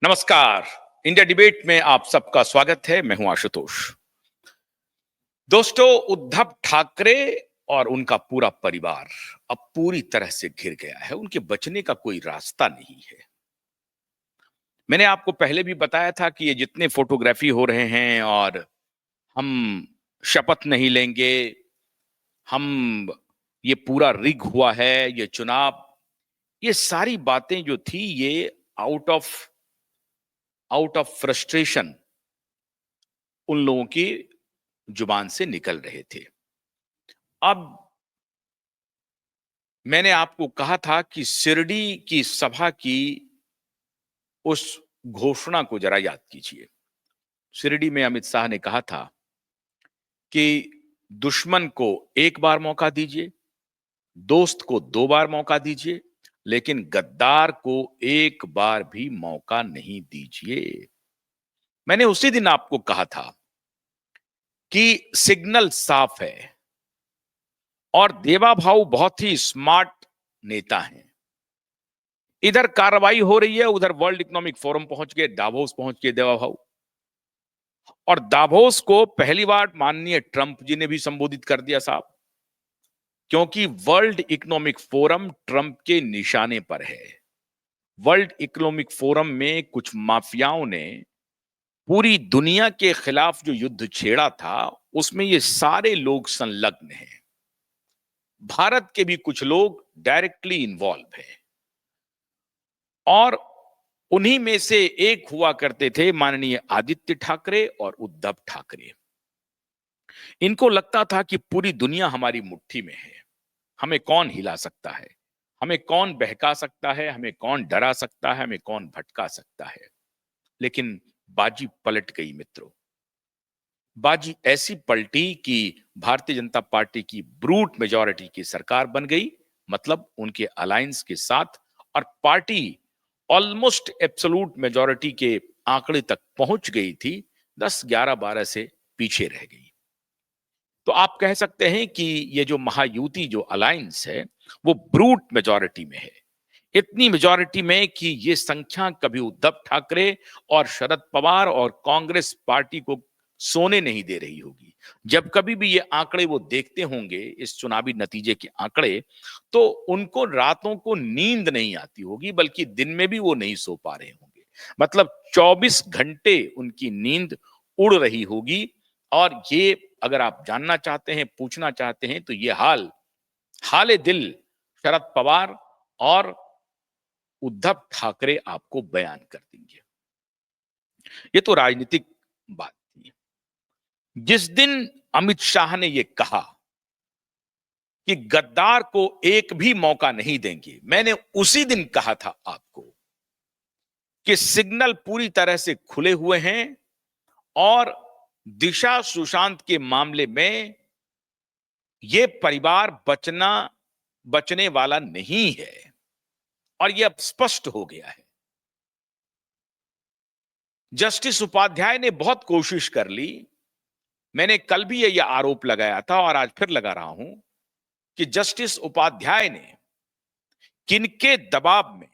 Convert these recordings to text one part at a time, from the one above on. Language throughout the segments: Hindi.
नमस्कार। इंडिया डिबेट में आप सबका स्वागत है। मैं हूं आशुतोष। दोस्तों, उद्धव ठाकरे और उनका पूरा परिवार अब पूरी तरह से घिर गया है। उनके बचने का कोई रास्ता नहीं है। मैंने आपको पहले भी बताया था कि ये जितने फोटोग्राफी हो रहे हैं और हम शपथ नहीं लेंगे, हम ये पूरा रिग हुआ है, ये चुनाव, ये सारी बातें जो थी ये out of out of frustration उन लोगों की जुबान से निकल रहे थे। अब मैंने आपको कहा था कि शिरडी की सभा की उस घोषणा को जरा याद कीजिए। शिरडी में अमित शाह ने कहा था कि दुश्मन को एक बार मौका दीजिए, दोस्त को दो बार मौका दीजिए, लेकिन गद्दार को एक बार भी मौका नहीं दीजिए। मैंने उसी दिन आपको कहा था कि सिग्नल साफ है और देवा भाऊ बहुत ही स्मार्ट नेता हैं। इधर कार्रवाई हो रही है, उधर वर्ल्ड इकोनॉमिक फोरम पहुंच गए, दावोस पहुंच गए देवा भाऊ। और दावोस को पहली बार माननीय ट्रंप जी ने भी संबोधित कर दिया साहब, क्योंकि वर्ल्ड इकोनॉमिक फोरम ट्रंप के निशाने पर है। वर्ल्ड इकोनॉमिक फोरम में कुछ माफियाओं ने पूरी दुनिया के खिलाफ जो युद्ध छेड़ा था, उसमें ये सारे लोग संलग्न हैं। भारत के भी कुछ लोग डायरेक्टली इन्वॉल्व हैं और उन्हीं में से एक हुआ करते थे माननीय आदित्य ठाकरे और उद्धव ठाकरे। इनको लगता था कि पूरी दुनिया हमारी मुट्ठी में है, हमें कौन हिला सकता है, हमें कौन बहका सकता है, हमें कौन डरा सकता है, हमें कौन भटका सकता है। लेकिन बाजी पलट गई मित्रों। बाजी ऐसी पलटी कि भारतीय जनता पार्टी की ब्रूट मेजॉरिटी की सरकार बन गई, मतलब उनके अलायंस के साथ, और पार्टी ऑलमोस्ट एब्सोल्यूट मेजॉरिटी के आंकड़े तक पहुंच गई थी, 10, 11, 12 से पीछे रह गई। तो आप कह सकते हैं कि ये जो महायुति, जो अलायंस है, वो ब्रूट मेजॉरिटी में है। इतनी मेजॉरिटी में कि ये संख्या कभी उद्धव ठाकरे और शरद पवार और कांग्रेस पार्टी को सोने नहीं दे रही होगी। जब कभी भी ये आंकड़े वो देखते होंगे, इस चुनावी नतीजे के आंकड़े, तो उनको रातों को नींद नहीं आती होगी, बल्कि दिन में भी वो नहीं सो पा रहे होंगे। मतलब 24 घंटे उनकी नींद उड़ रही होगी। और ये अगर आप जानना चाहते हैं, पूछना चाहते हैं, तो ये हाले दिल शरद पवार और उद्धव ठाकरे आपको बयान कर देंगे। ये तो राजनीतिक बात थी। जिस दिन अमित शाह ने यह कहा कि गद्दार को एक भी मौका नहीं देंगे, मैंने उसी दिन कहा था आपको कि सिग्नल पूरी तरह से खुले हुए हैं और दिशा सुशांत के मामले में यह परिवार बचने वाला नहीं है और यह अब स्पष्ट हो गया है। जस्टिस उपाध्याय ने बहुत कोशिश कर ली। मैंने कल भी यह आरोप लगाया था और आज फिर लगा रहा हूं कि जस्टिस उपाध्याय ने किनके दबाव में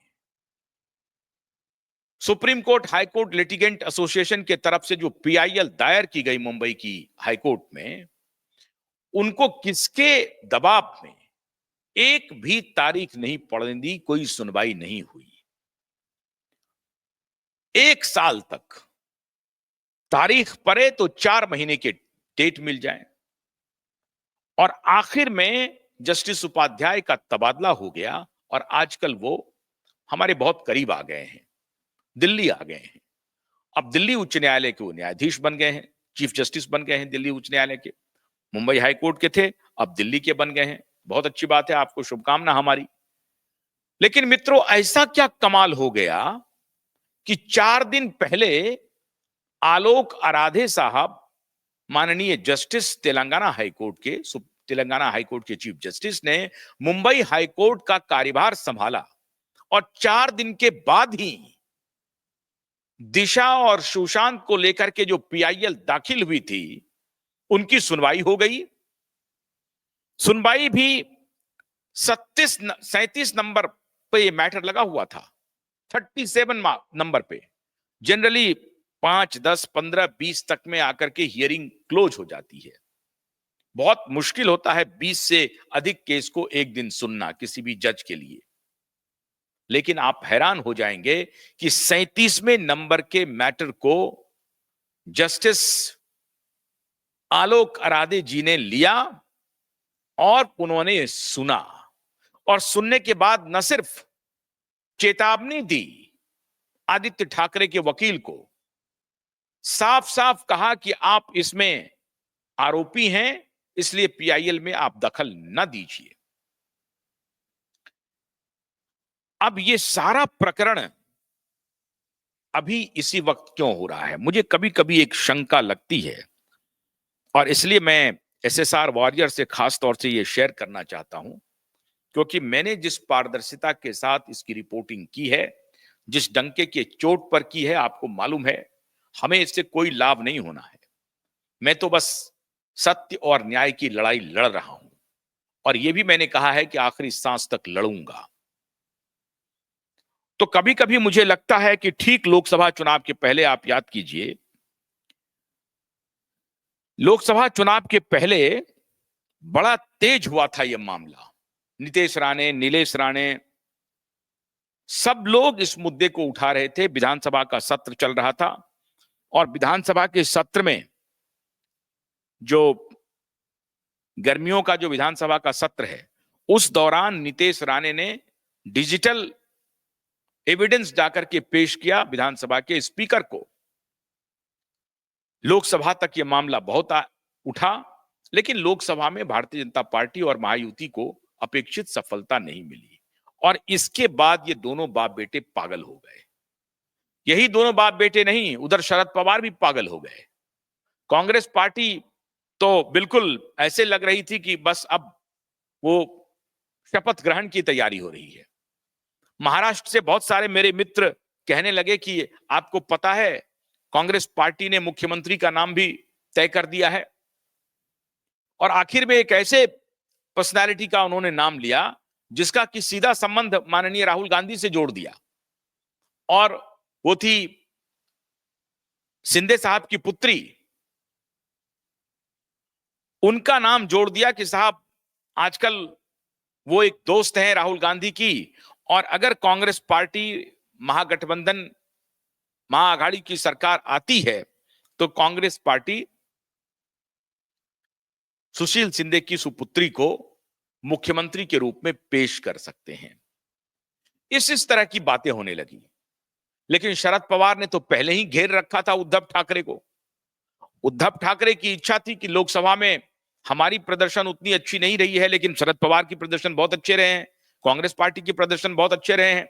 supreme court high court litigant association के तरफ से जो पीआईएल दायर की गई मुंबई की हाई कोर्ट में, उनको किसके दबाव में एक भी तारीख नहीं पड़ने दी, कोई सुनवाई नहीं हुई। 1 साल तक तारीख पड़े तो 4 महीने के डेट मिल जाए और आखिर में जस्टिस उपाध्याय का तबादला हो गया और आजकल वो हमारे बहुत करीब आ गए हैं, दिल्ली आ गए हैं। अब दिल्ली उच्च न्यायालय के वो न्यायाधीश बन गए हैं, चीफ जस्टिस बन गए हैं दिल्ली उच्च न्यायालय के। मुंबई हाई कोर्ट के थे, अब दिल्ली के बन गए हैं। बहुत अच्छी बात है, आपको शुभकामना हमारी। लेकिन मित्रों, ऐसा क्या कमाल हो गया कि 4 दिन पहले आलोक आराधे साहब, माननीय जस्टिस तेलंगाना हाई कोर्ट के चीफ जस्टिस ने मुंबई हाई कोर्ट का कार्यभार संभाला और 4 दिन के बाद ही दिशा और सुशांत को लेकर के जो पीआईएल दाखिल हुई थी, उनकी सुनवाई हो गई। सुनवाई भी 37 नंबर पे ये मैटर लगा हुआ था, 37 नंबर पे। जनरली 5, 10, 15, 20 तक में आकर के हियरिंग क्लोज हो जाती है। बहुत मुश्किल होता है 20 से अधिक केस को एक दिन सुनना किसी भी जज के लिए। लेकिन आप हैरान हो जाएंगे कि 37वें नंबर के मैटर को जस्टिस आलोक अरादे जी ने लिया और उन्होंने सुना, और सुनने के बाद न सिर्फ चेतावनी दी आदित्य ठाकरे के वकील को, साफ साफ कहा कि आप इसमें आरोपी हैं, इसलिए पीआईएल में आप दखल न दीजिए। अब ये सारा प्रकरण अभी इसी वक्त क्यों हो रहा है, मुझे कभी कभी एक शंका लगती है, और इसलिए मैं एसएसआर वॉरियर से खास तौर से ये शेयर करना चाहता हूं, क्योंकि मैंने जिस पारदर्शिता के साथ इसकी रिपोर्टिंग की है, जिस डंके के चोट पर की है, आपको मालूम है हमें इससे कोई लाभ नहीं होना है। मैं तो बस सत्य और न्याय की लड़ाई लड़ रहा हूं, और यह भी मैंने कहा है कि आखिरी सांस तक लड़ूंगा। तो कभी कभी मुझे लगता है कि ठीक लोकसभा चुनाव के पहले, आप याद कीजिए, लोकसभा चुनाव के पहले बड़ा तेज हुआ था यह मामला। नीतीश राणे, नीलेश राणे, सब लोग इस मुद्दे को उठा रहे थे। विधानसभा का सत्र चल रहा था, और विधानसभा के सत्र में, जो गर्मियों का जो विधानसभा का सत्र है, उस दौरान नीतीश राणे ने डिजिटल एविडेंस जाकर के पेश किया विधानसभा के स्पीकर को। लोकसभा तक यह मामला बहुत उठा, लेकिन लोकसभा में भारतीय जनता पार्टी और महायुति को अपेक्षित सफलता नहीं मिली, और इसके बाद ये दोनों बाप बेटे पागल हो गए। यही दोनों बाप बेटे नहीं, उधर शरद पवार भी पागल हो गए। कांग्रेस पार्टी तो बिल्कुल ऐसे लग रही थी कि बस अब वो शपथ ग्रहण की तैयारी हो रही है। महाराष्ट्र से बहुत सारे मेरे मित्र कहने लगे कि आपको पता है, कांग्रेस पार्टी ने मुख्यमंत्री का नाम भी तय कर दिया है। और आखिर में एक ऐसे पर्सनालिटी का उन्होंने नाम लिया जिसका कि सीधा संबंध माननीय राहुल गांधी से जोड़ दिया, और वो थी शिंदे साहब की पुत्री। उनका नाम जोड़ दिया कि साहब आजकल वो एक दोस्त हैं राहुल गांधी की, और अगर कांग्रेस पार्टी महागठबंधन महाआघाड़ी की सरकार आती है तो कांग्रेस पार्टी सुशील शिंदे की सुपुत्री को मुख्यमंत्री के रूप में पेश कर सकते हैं। इस तरह की बातें होने लगी। लेकिन शरद पवार ने तो पहले ही घेर रखा था उद्धव ठाकरे को। उद्धव ठाकरे की इच्छा थी कि लोकसभा में हमारी प्रदर्शन उतनी अच्छी नहीं रही है, लेकिन शरद पवार की प्रदर्शन बहुत अच्छे रहे हैं, कांग्रेस पार्टी की प्रदर्शन बहुत अच्छे रहे हैं।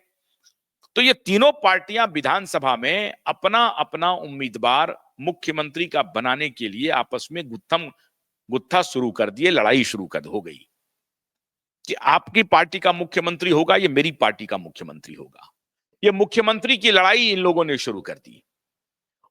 तो ये तीनों पार्टियां विधानसभा में अपना अपना उम्मीदवार मुख्यमंत्री का बनाने के लिए आपस में गुत्था शुरू कर दिए, लड़ाई शुरू कर हो गई कि आपकी पार्टी का मुख्यमंत्री होगा, ये मेरी पार्टी का मुख्यमंत्री होगा। ये मुख्यमंत्री की लड़ाई इन लोगों ने शुरू कर दी,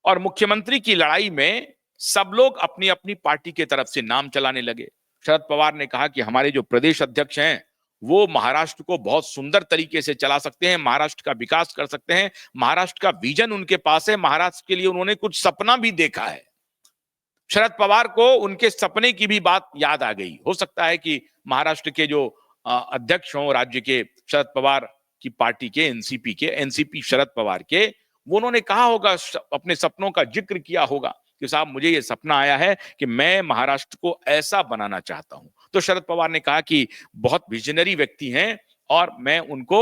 और मुख्यमंत्री की लड़ाई में सब लोग अपनी अपनी पार्टी के तरफ से नाम चलाने लगे। शरद पवार ने कहा कि हमारे जो प्रदेश अध्यक्ष हैं वो महाराष्ट्र को बहुत सुंदर तरीके से चला सकते हैं, महाराष्ट्र का विकास कर सकते हैं, महाराष्ट्र का विजन उनके पास है, महाराष्ट्र के लिए उन्होंने कुछ सपना भी देखा है। शरद पवार को उनके सपने की भी बात याद आ गई। हो सकता है कि महाराष्ट्र के जो अध्यक्ष हों राज्य के, शरद पवार की पार्टी के, एनसीपी शरद पवार के, वो उन्होंने कहा होगा, अपने सपनों का जिक्र किया होगा कि साहब मुझे ये सपना आया है कि मैं महाराष्ट्र को ऐसा बनाना चाहता हूं। तो शरद पवार ने कहा कि बहुत विजनरी व्यक्ति हैं, और मैं उनको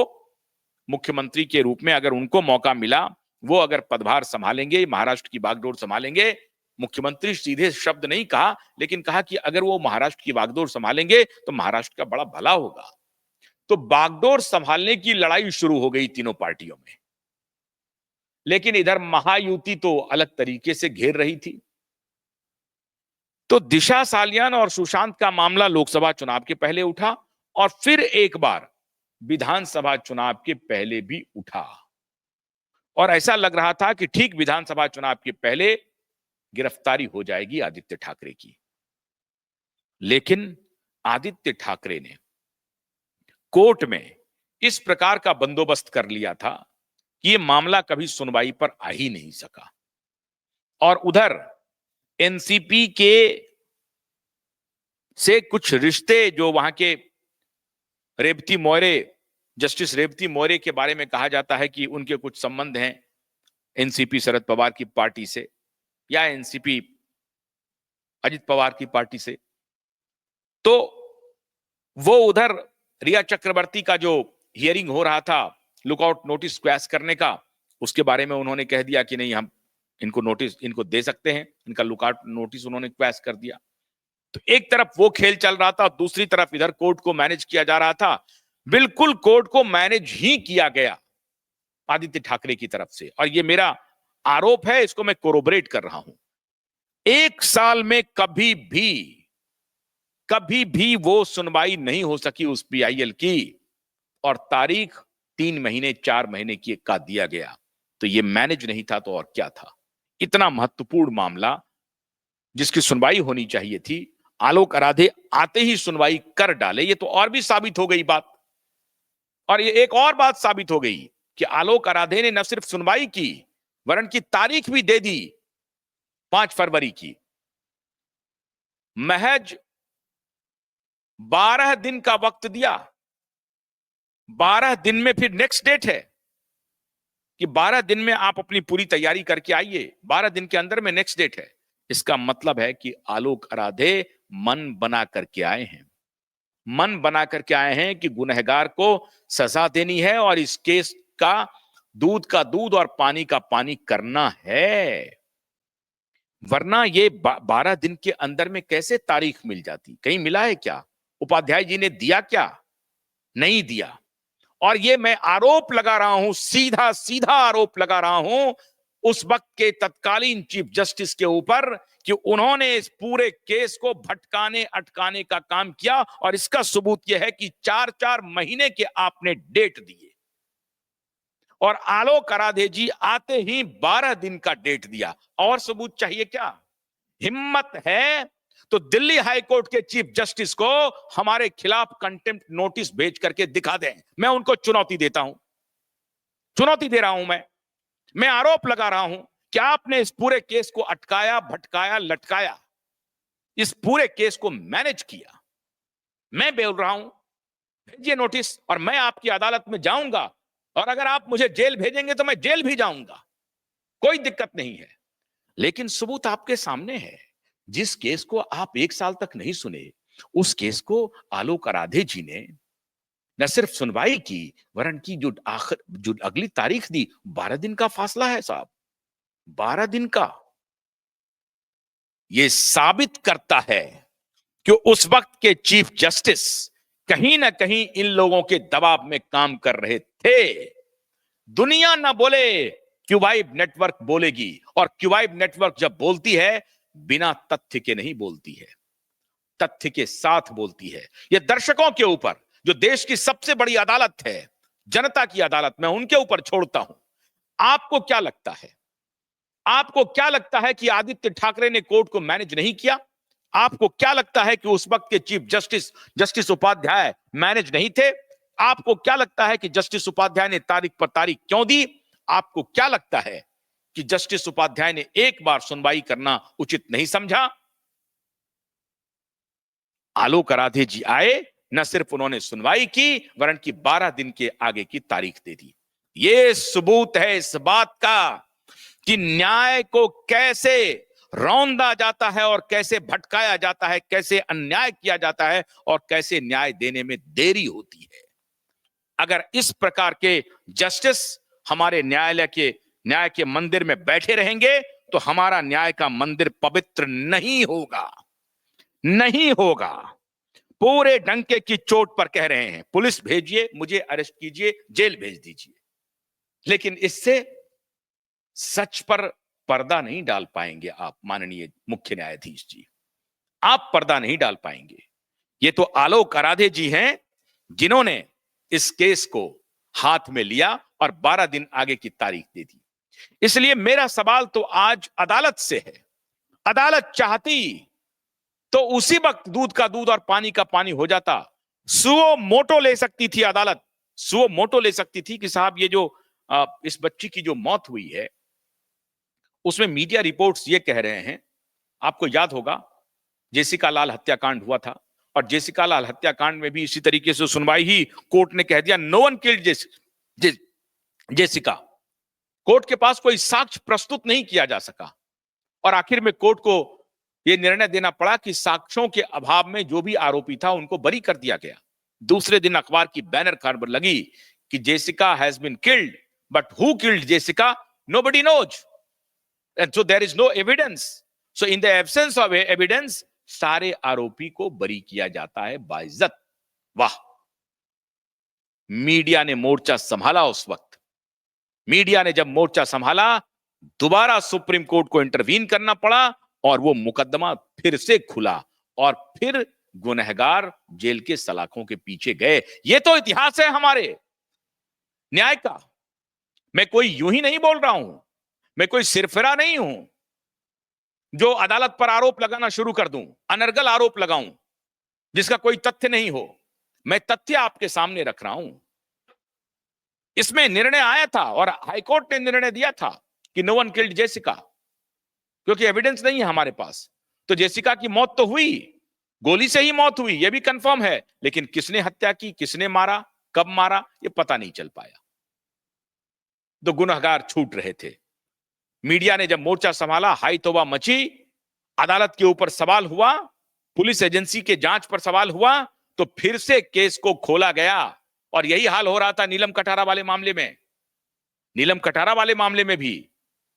मुख्यमंत्री के रूप में, अगर उनको मौका मिला, वो अगर पदभार संभालेंगे, महाराष्ट्र की बागडोर संभालेंगे। मुख्यमंत्री सीधे शब्द नहीं कहा, लेकिन कहा कि अगर वो महाराष्ट्र की बागडोर संभालेंगे तो महाराष्ट्र का बड़ा भला होगा। तो बागडोर संभालने की लड़ाई शुरू हो गई तीनों पार्टियों में। लेकिन इधर महायुति तो अलग तरीके से घेर रही थी। तो दिशा सालियान और सुशांत का मामला लोकसभा चुनाव के पहले उठा, और फिर एक बार विधानसभा चुनाव के पहले भी उठा, और ऐसा लग रहा था कि ठीक विधानसभा चुनाव के पहले गिरफ्तारी हो जाएगी आदित्य ठाकरे की। लेकिन आदित्य ठाकरे ने कोर्ट में इस प्रकार का बंदोबस्त कर लिया था कि ये मामला कभी सुनवाई पर आ ही नहीं सका। और उधर एनसीपी के से कुछ रिश्ते जो वहां के रेवती मौर्य, जस्टिस रेवती मौर्य के बारे में कहा जाता है कि उनके कुछ संबंध हैं एनसीपी शरद पवार की पार्टी से या एनसीपी अजित पवार की पार्टी से। तो वो उधर रिया चक्रवर्ती का जो हियरिंग हो रहा था लुकआउट नोटिस क्वैश करने का, उसके बारे में उन्होंने कह दिया कि नहीं, हम इनको नोटिस इनको दे सकते हैं, इनका लुकआउट नोटिस उन्होंने क्वैश कर दिया। तो एक तरफ वो खेल चल रहा था, दूसरी तरफ इधर कोर्ट को मैनेज किया जा रहा था। बिल्कुल कोर्ट को मैनेज ही किया गया आदित्य ठाकरे की तरफ से, और ये मेरा आरोप है, इसको मैं कोरोबरेट कर रहा हूं। एक साल में कभी भी वो सुनवाई नहीं हो सकी उस पीआईएल की, और तारीख 3 महीने 4 महीने की का दिया गया। तो ये मैनेज नहीं था तो और क्या था। इतना महत्वपूर्ण मामला जिसकी सुनवाई होनी चाहिए थी, आलोक आराधे आते ही सुनवाई कर डाले। ये तो और भी साबित हो गई बात। और ये एक और बात साबित हो गई कि आलोक आराधे ने न सिर्फ सुनवाई की वरन की तारीख भी दे दी 5 फरवरी की। महज 12 दिन का वक्त दिया। 12 दिन में फिर नेक्स्ट डेट है कि 12 दिन में आप अपनी पूरी तैयारी करके आइए, 12 दिन के अंदर में नेक्स्ट डेट है। इसका मतलब है कि आलोक आराधे मन बना करके आए हैं, मन बना करके आए हैं कि गुनहगार को सजा देनी है और इस केस का दूध का दूध और पानी का पानी करना है। वरना ये 12 दिन के अंदर में कैसे तारीख मिल जाती? कहीं मिला है क्या? उपाध्याय जी ने दिया क्या? नहीं दिया। और ये मैं आरोप लगा रहा हूं, सीधा सीधा आरोप लगा रहा हूं उस वक्त के तत्कालीन चीफ जस्टिस के ऊपर कि उन्होंने इस पूरे केस को भटकाने अटकाने का काम किया। और इसका सबूत यह है कि 4-4 महीने के आपने डेट दिए और आलोक आराधे जी आते ही 12 दिन का डेट दिया। और सबूत चाहिए क्या? हिम्मत है तो दिल्ली हाई कोर्ट के चीफ जस्टिस को हमारे खिलाफ कंटेम्प्ट नोटिस भेज करके दिखा दें। मैं उनको चुनौती देता हूं, चुनौती दे रहा हूं। मैं आरोप लगा रहा हूं कि आपने इस पूरे केस को अटकाया, भटकाया, लटकाया, इस पूरे केस को मैनेज किया। मैं बोल रहा हूं भेजिए नोटिस और मैं आपकी अदालत में जाऊंगा, और अगर आप मुझे जेल भेजेंगे तो मैं जेल भी जाऊंगा, कोई दिक्कत नहीं है। लेकिन सबूत आपके सामने है। जिस केस को आप 1 साल तक नहीं सुने, उस केस को आलोक आराधे जी ने न सिर्फ सुनवाई की वरन की जो अगली तारीख दी, 12 दिन का फासला है साहब, 12 दिन का। यह साबित करता है कि उस वक्त के चीफ जस्टिस कहीं ना कहीं इन लोगों के दबाव में काम कर रहे थे। दुनिया ना बोले, क्यूबाइब नेटवर्क बोलेगी, और क्यूबाइब नेटवर्क जब बोलती है बिना तथ्य के नहीं बोलती है, तथ्य के साथ बोलती है। यह दर्शकों के ऊपर, जो देश की सबसे बड़ी अदालत है, जनता की अदालत, मैं उनके ऊपर छोड़ता हूं। आपको क्या लगता है? आपको क्या लगता है कि आदित्य ठाकरे ने कोर्ट को मैनेज नहीं किया? आपको क्या लगता है कि उस वक्त के चीफ जस्टिस उपाध्याय मैनेज नहीं थे? आपको क्या लगता है कि जस्टिस उपाध्याय ने तारीख पर तारीख क्यों दी? आपको क्या लगता है कि जस्टिस उपाध्याय ने एक बार सुनवाई करना उचित नहीं समझा? आलोक आराधे जी आए, न सिर्फ उन्होंने सुनवाई की वरन की 12 दिन के आगे की तारीख दे दी। यह सबूत है इस बात का कि न्याय को कैसे रौंदा जाता है और कैसे भटकाया जाता है, कैसे अन्याय किया जाता है और कैसे न्याय देने में देरी होती है। अगर इस प्रकार के जस्टिस हमारे न्याय के मंदिर में बैठे रहेंगे तो हमारा न्याय का मंदिर पवित्र नहीं होगा, नहीं होगा। पूरे डंके की चोट पर कह रहे हैं पुलिस भेजिए, मुझे अरेस्ट कीजिए, जेल भेज दीजिए, लेकिन इससे सच पर पर्दा नहीं डाल पाएंगे आप माननीय मुख्य न्यायाधीश जी, आप पर्दा नहीं डाल पाएंगे। ये तो आलोक आराधे जी हैं जिन्होंने इस केस को हाथ में लिया और 12 दिन आगे की तारीख दे दी। इसलिए मेरा सवाल तो आज अदालत से है। अदालत चाहती तो उसी वक्त दूध का दूध और पानी का पानी हो जाता। सुओ मोटो ले सकती थी अदालत, सुओ मोटो ले सकती थी कि साहब ये जो इस बच्ची की जो मौत हुई है, उसमें मीडिया रिपोर्ट्स ये कह रहे हैं, आपको याद होगा जेसिका लाल हत्याकांड हुआ था, और जेसिका लाल हत्याकांड में भी इसी तरीके से सुनवाई ही कोर्ट ने कह दिया no one killed Jessica. Court के पास कोई साक्ष्य प्रस्तुत नहीं किया जा सका, और आखिर में कोर्ट को यह निर्णय देना पड़ा कि साक्ष्यों के अभाव में जो भी आरोपी था उनको बरी कर दिया गया। दूसरे दिन अखबार की बैनर खबर लगी कि Jessica has been killed, but who killed Jessica nobody knows, and so there is no evidence. So in the absence of evidence सारे आरोपी को बरी किया जाता है बाइज्जत। वाह, मीडिया ने मोर्चा संभाला उस वक्त। मीडिया ने जब मोर्चा संभाला, दोबारा सुप्रीम कोर्ट को इंटरवीन करना पड़ा और वो मुकदमा फिर से खुला, और फिर गुनहगार जेल के सलाखों के पीछे गए। ये तो इतिहास है हमारे न्याय का। मैं कोई यूं ही नहीं बोल रहा हूं, मैं कोई सिरफिरा नहीं हूं जो अदालत पर आरोप लगाना शुरू कर दूं, अनर्गल आरोप लगाऊं जिसका कोई तथ्य नहीं हो। मैं तथ्य आपके सामने रख रहा हूं। इसमें निर्णय आया था और हाईकोर्ट ने निर्णय दिया था कि नो वन किल्ड जेसिका, क्योंकि एविडेंस नहीं है हमारे पास। तो जेसिका की मौत तो हुई, गोली से ही मौत हुई, यह भी कंफर्म है, लेकिन किसने हत्या की, किसने मारा, कब मारा, यह पता नहीं चल पाया। तो गुनहगार छूट रहे थे। मीडिया ने जब मोर्चा संभाला, हाई तौबा मची, अदालत के ऊपर सवाल हुआ, पुलिस एजेंसी के जांच पर सवाल हुआ, तो फिर से केस को खोला गया। और यही हाल हो रहा था नीलम कटारा वाले मामले में। नीलम कटारा वाले मामले में भी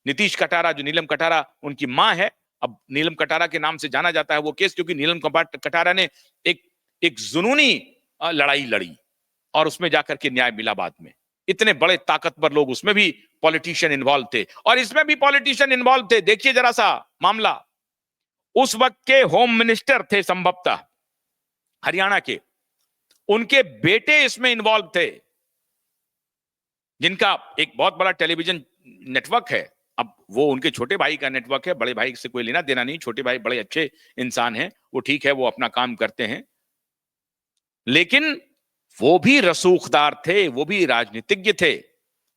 नीतीश कटारा, जो नीलम कटारा उनकी मां है, अब नीलम कटारा के नाम से जाना जाता है वो केस, क्योंकि नीलम कटारा ने एक जुनूनी लड़ाई लड़ी और उसमें जाकर के न्याय मिला बाद में। इतने बड़े ताकतवर लोग, उसमें भी पॉलिटिशियन इन्वॉल्व थे और इसमें भी पॉलिटिशियन इन्वॉल्व थे। देखिए जरा सा मामला, उस वक्त के होम मिनिस्टर थे संभवतः हरियाणा के, उनके बेटे इसमें इन्वॉल्व थे, जिनका एक बहुत बड़ा टेलीविजन नेटवर्क है। अब वो उनके छोटे भाई का नेटवर्क है, बड़े भाई से कोई लेना देना नहीं। छोटे भाई बड़े अच्छे इंसान हैं, वो ठीक है, वो अपना काम करते हैं, लेकिन वो भी रसूखदार थे, वो भी राजनीतिज्ञ थे।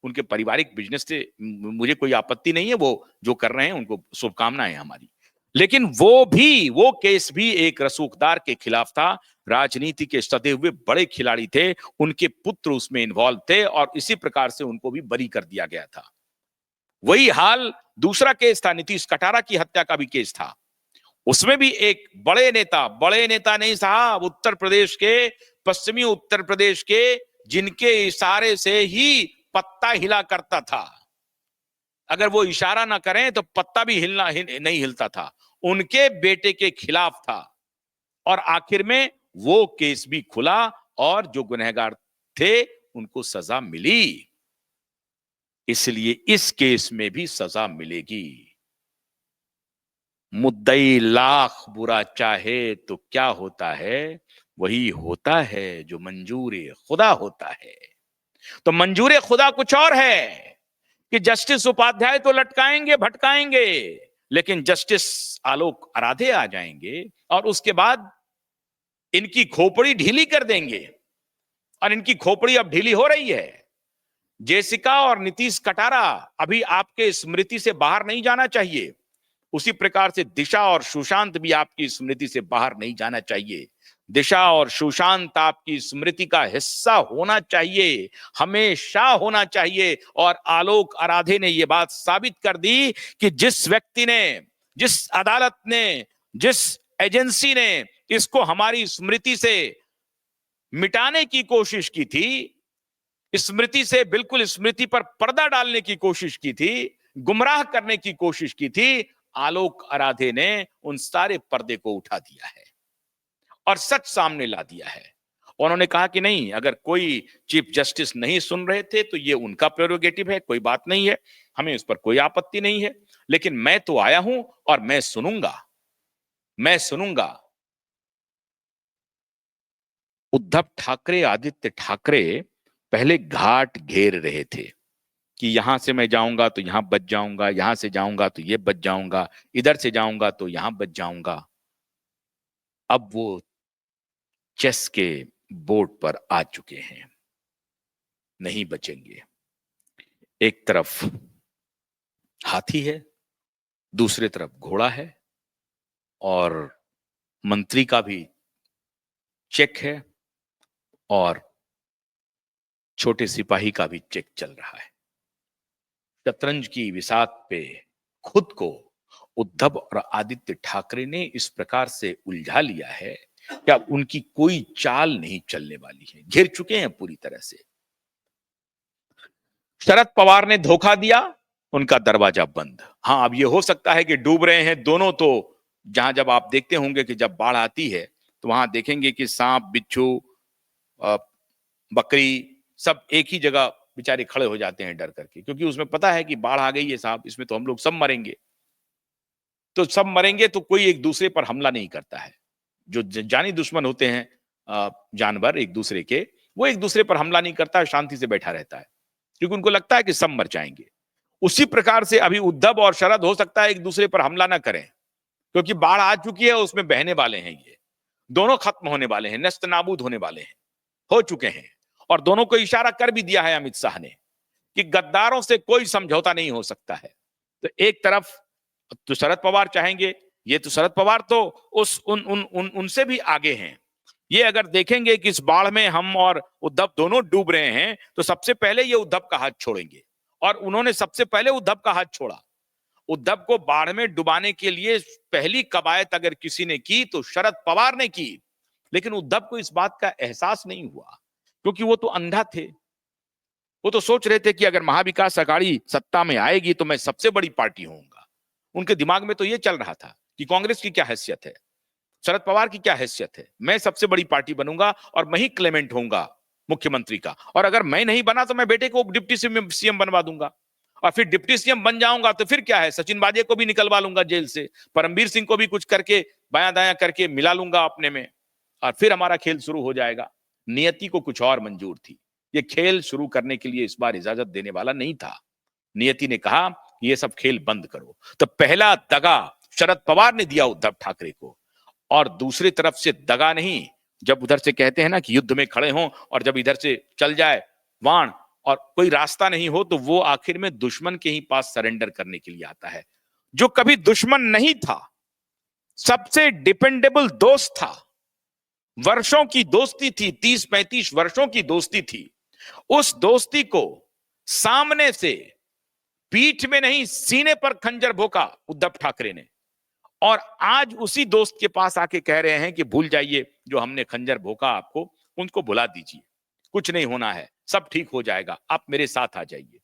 उनके पारिवारिक बिजनेस से मुझे कोई आपत्ति नहीं है, वो जो कर रहे हैं उनको शुभकामनाएं हमारी, लेकिन वो केस भी एक रसूखदार के खिलाफ था। राजनीति के सधे हुए बड़े खिलाड़ी थे, उनके पुत्र उसमें इन्वॉल्व थे और इसी प्रकार से उनको भी बरी कर दिया गया था। वही हाल दूसरा केस था, नीतीश कटारा की हत्या का भी केस था। उसमें भी एक बड़े नेता नहीं साहब, उत्तर प्रदेश के, पश्चिमी उत्तर प्रदेश के, जिनके इशारे से ही पत्ता हिला करता था, अगर वो इशारा ना करें तो पत्ता भी नहीं हिलता था, उनके बेटे के खिलाफ था। और आखिर में वो केस भी खुला और जो गुनहगार थे उनको सजा मिली। इसलिए इस केस में भी सजा मिलेगी। मुद्दई लाख बुरा चाहे तो क्या होता है, वही होता है जो मंजूर खुदा होता है। तो मंजूर खुदा कुछ और है कि जस्टिस उपाध्याय तो लटकाएंगे भटकाएंगे, लेकिन जस्टिस आलोक आराधे आ जाएंगे और उसके बाद इनकी खोपड़ी ढीली कर देंगे। और इनकी खोपड़ी अब ढीली हो रही है। जेसिका और नीतीश कटारा अभी आपके स्मृति से बाहर नहीं जाना चाहिए, उसी प्रकार से दिशा और सुशांत भी आपकी स्मृति से बाहर नहीं जाना चाहिए। दिशा और सुशांत आपकी स्मृति का हिस्सा होना चाहिए, हमेशा होना चाहिए। और आलोक आराधे ने यह बात साबित कर दी कि जिस व्यक्ति ने, जिस अदालत ने, जिस एजेंसी ने इसको हमारी स्मृति से मिटाने की कोशिश की थी, स्मृति से बिल्कुल स्मृति पर पर्दा डालने की कोशिश की थी, गुमराह करने की कोशिश की थी, आलोक आराधे ने उन सारे पर्दे को उठा दिया है और सच सामने ला दिया है। उन्होंने कहा कि नहीं, अगर कोई चीफ जस्टिस नहीं सुन रहे थे तो ये उनका प्रेरोगेटिव है, कोई बात नहीं है, हमें उस पर कोई आपत्ति नहीं है, लेकिन मैं तो आया हूं और मैं सुनूंगा। उद्धव ठाकरे, आदित्य ठाकरे पहले घाट घेर रहे थे कि यहां से मैं जाऊंगा तो यहां बच जाऊंगा, यहां से जाऊंगा तो ये बच जाऊंगा, इधर से जाऊंगा तो यहां बच जाऊंगा। अब वो चेस के बोर्ड पर आ चुके हैं, नहीं बचेंगे। एक तरफ हाथी है, दूसरे तरफ घोड़ा है और मंत्री का भी चेक है और छोटे सिपाही का भी चेक चल रहा है। शतरंज की बिसात पे खुद को उद्धव और आदित्य ठाकरे ने इस प्रकार से उलझा लिया है कि अब उनकी कोई चाल नहीं चलने वाली है, घिर चुके हैं पूरी तरह से। शरद पवार ने धोखा दिया, उनका दरवाजा बंद। हाँ, अब ये हो सकता है कि डूब रहे हैं दोनों, तो जहां जब आप देखते होंगे कि जब बाढ़ आती है तो वहां देखेंगे कि सांप, बिच्छू, अ, बकरी सब एक ही जगह बेचारे खड़े हो जाते हैं डर करके, क्योंकि उसमें पता है कि बाढ़ आ गई है साहब, इसमें तो हम लोग सब मरेंगे। तो सब मरेंगे तो कोई एक दूसरे पर हमला नहीं करता है। जो जानी दुश्मन होते हैं जानवर एक दूसरे के, वो एक दूसरे पर हमला नहीं करता है, शांति से बैठा रहता है, क्योंकि उनको लगता है कि सब मर जाएंगे। उसी प्रकार से अभी उद्धव और शरद हो सकता है एक दूसरे पर हमला ना करें, क्योंकि बाढ़ आ चुकी है, उसमें बहने वाले हैं ये दोनों, खत्म होने वाले हैं, नस्त नाबूद होने वाले हैं, हो चुके हैं। और दोनों को इशारा कर भी दिया है अमित शाह ने कि गद्दारों से कोई समझौता नहीं हो सकता है। तो एक तरफ तो शरद पवार चाहेंगे, ये तो शरद पवार तो उस उन उन, उन उनसे भी आगे हैं। ये अगर देखेंगे कि इस बाढ़ में हम और उद्धव दोनों डूब रहे हैं, तो सबसे पहले ये उद्धव का हाथ छोड़ेंगे, और उन्होंने सबसे पहले उद्धव का हाथ छोड़ा। उद्धव को बाढ़ में डुबाने के लिए पहली कवायद अगर किसी ने की तो शरद पवार ने की, लेकिन उद्धव को इस बात का एहसास नहीं हुआ, क्योंकि वो तो अंधा थे। वो तो सोच रहे थे कि अगर महाविकास अघाड़ी सत्ता में आएगी तो मैं सबसे बड़ी पार्टी होऊंगा। उनके दिमाग में तो ये चल रहा था कि कांग्रेस की क्या हैसियत है, शरद पवार की क्या हैसियत है, मैं सबसे बड़ी पार्टी बनूंगा और मैं ही क्लेमेंट होऊंगा मुख्यमंत्री का, और अगर मैं नहीं बना तो मैं बेटे को डिप्टी सीएम बनवा दूंगा, और फिर डिप्टी सीएम बन जाऊंगा तो फिर क्या है, सचिन वाजे को भी निकलवा लूंगा जेल से, परमवीर सिंह को भी कुछ करके बाया दाया करके मिला लूंगा अपने में, और फिर हमारा खेल शुरू हो जाएगा। नियति को कुछ और मंजूर थी, ये खेल शुरू करने के लिए इस बार इजाजत देने वाला नहीं था। नियति ने कहा कि ये सब खेल बंद करो। तो पहला दगा शरद पवार ने दिया उद्धव ठाकरे को, और दूसरी तरफ से दगा नहीं, जब उधर से कहते हैं ना कि युद्ध में खड़े हों, और जब इधर से चल जाए वाण और कोई रास्ता नहीं हो, तो वो आखिर में दुश्मन के ही पास सरेंडर करने के लिए आता है। जो कभी दुश्मन नहीं था, सबसे डिपेंडेबल दोस्त था, वर्षों की दोस्ती थी, 30-35 वर्षों की दोस्ती थी, उस दोस्ती को सामने से, पीठ में नहीं सीने पर खंजर भोंका उद्धव ठाकरे ने, और आज उसी दोस्त के पास आके कह रहे हैं कि भूल जाइए जो हमने खंजर भोंका आपको, उनको भुला दीजिए, कुछ नहीं होना है, सब ठीक हो जाएगा, आप मेरे साथ आ जाइए।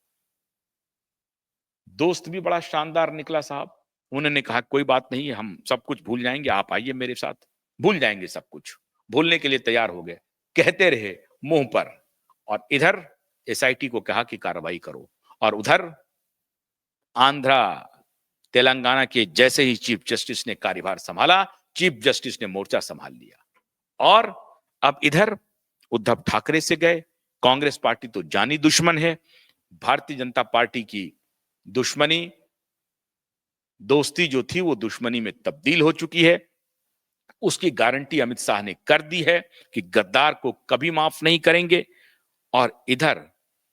दोस्त भी बड़ा शानदार निकला साहब, उन्होंने कहा कोई बात नहीं, हम सब कुछ भूल जाएंगे, आप आइए मेरे साथ, भूल जाएंगे सब कुछ, भूलने के लिए तैयार हो गए, कहते रहे मुंह पर। और इधर एसआईटी को कहा कि कार्रवाई करो, और उधर आंध्रा तेलंगाना के जैसे ही चीफ जस्टिस ने कार्यभार संभाला, चीफ जस्टिस ने मोर्चा संभाल लिया, और अब इधर उद्धव ठाकरे से गए। कांग्रेस पार्टी तो जानी दुश्मन है, भारतीय जनता पार्टी की दुश्मनी, दोस्ती जो थी वो दुश्मनी में तब्दील हो चुकी है। उसकी गारंटी अमित शाह ने कर दी है कि गद्दार को कभी माफ नहीं करेंगे, और इधर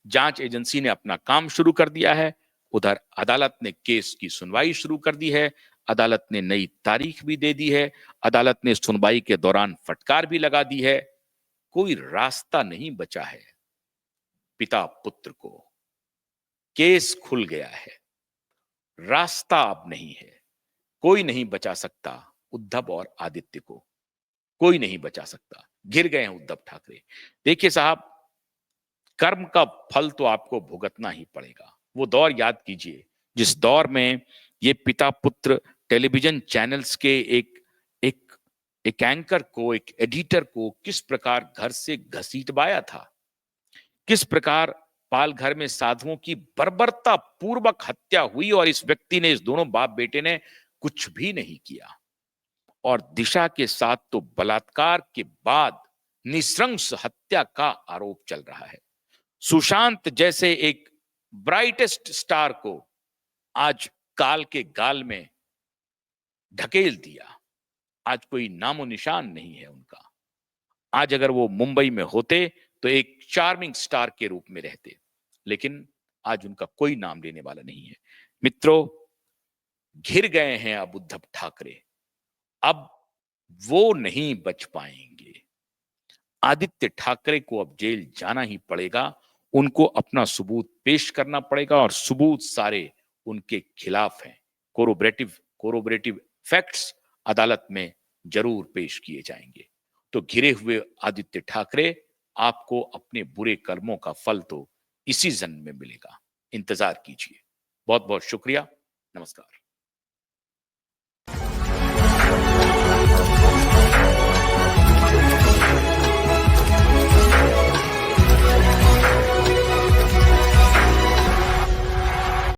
जांच एजेंसी ने अपना काम शुरू कर दिया है, उधर अदालत ने केस की सुनवाई शुरू कर दी है, अदालत ने नई तारीख भी दे दी है, अदालत ने सुनवाई के दौरान फटकार भी लगा दी है। कोई रास्ता नहीं बचा है पिता पुत्र को, केस खुल गया है, रास्ता अब नहीं है, कोई नहीं बचा सकता उद्धव और आदित्य को, कोई नहीं बचा सकता, गिर गए हैं उद्धव ठाकरे। देखिए साहब, कर्म का फल तो आपको भुगतना ही पड़ेगा। वो दौर याद कीजिए जिस दौर में ये पिता पुत्र टेलीविजन चैनल्स के एक एक एक एंकर को, एक एडिटर को किस प्रकार घर से घसीटवाया था, किस प्रकार पाल घर में साधुओं की बर्बरता पूर्वक हत्या हुई, और इस व्यक्ति ने, इस दोनों बाप बेटे ने कुछ भी नहीं किया, और दिशा के साथ तो बलात्कार के बाद निसंस हत्या का आरोप चल रहा है। सुशांत जैसे एक ब्राइटेस्ट स्टार को आज काल के गाल में ढकेल दिया, आज कोई नामो निशान नहीं है उनका। आज अगर वो मुंबई में होते तो एक चार्मिंग स्टार के रूप में रहते, लेकिन आज उनका कोई नाम लेने वाला नहीं है। मित्रों, घिर गए हैं अब उद्धव ठाकरे, अब वो नहीं बच पाएंगे। आदित्य ठाकरे को अब जेल जाना ही पड़ेगा। उनको अपना सबूत पेश करना पड़ेगा और सबूत सारे उनके खिलाफ हैं। कोरोबरेटिव फैक्ट्स अदालत में जरूर पेश किए जाएंगे। तो घिरे हुए आदित्य ठाकरे, आपको अपने बुरे कर्मों का फल तो इसी जन्म में मिलेगा। इंतजार कीजिए। बहुत बहुत शुक्रिया। नमस्कार।